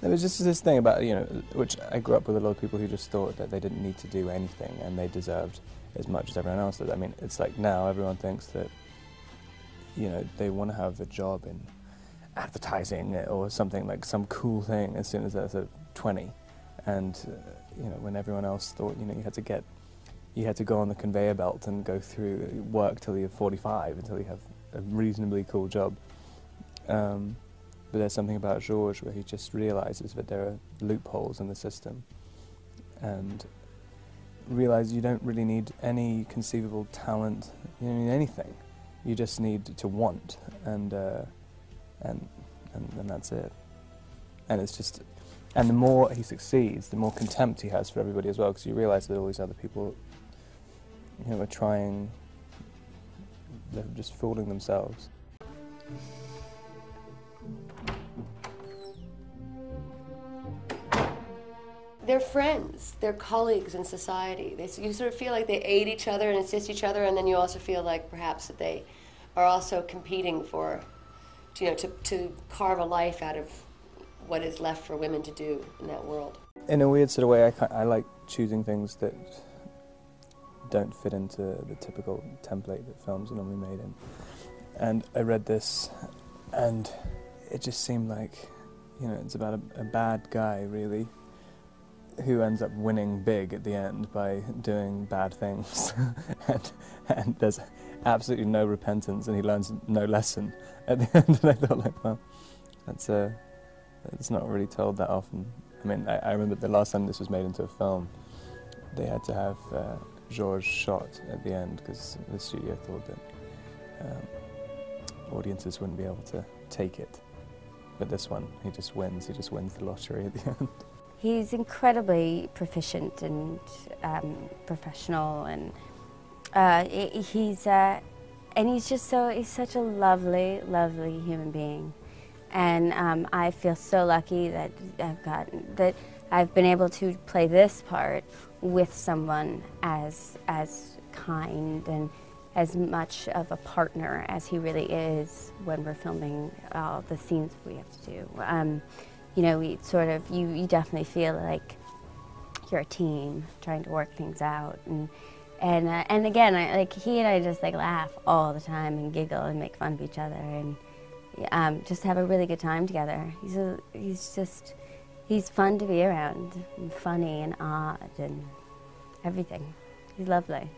There was just this thing about, which I grew up with a lot of people who just thought that they didn't need to do anything and they deserved as much as everyone else did. I mean, it's like now everyone thinks that, they want to have a job in advertising or something, like some cool thing as soon as they're sort of 20. And, when everyone else thought, you had to go on the conveyor belt and go through work till you're 45 until you have a reasonably cool job. But there's something about Georges where he just realizes that there are loopholes in the system and realizes you don't really need any conceivable talent, you don't need anything. You just need to want, and that's it. And it's just, and the more he succeeds, the more contempt he has for everybody as well, because you realize that all these other people, are trying, they're just fooling themselves. They're friends, they're colleagues in society. You sort of feel like they aid each other and assist each other, and then you also feel like perhaps that they are also competing for, to carve a life out of what is left for women to do in that world. In a weird sort of way, I like choosing things that don't fit into the typical template that films are normally made in. And I read this, and it just seemed like, it's about a bad guy, really, who ends up winning big at the end by doing bad things. and there's absolutely no repentance, and he learns no lesson at the end. And I thought, like, well, it's not really told that often. I mean, I remember the last time this was made into a film, they had to have Georges shot at the end because the studio thought that audiences wouldn't be able to take it. But this one, he just wins the lottery at the end. He's incredibly proficient and professional, and he's such a lovely, lovely human being. And I feel so lucky that I've been able to play this part with someone as kind and as much of a partner as he really is when we're filming all the scenes we have to do. We sort of, you definitely feel like you're a team trying to work things out, and again, he and I just laugh all the time and giggle and make fun of each other and just have a really good time together. He's fun to be around, and funny and odd and everything. He's lovely.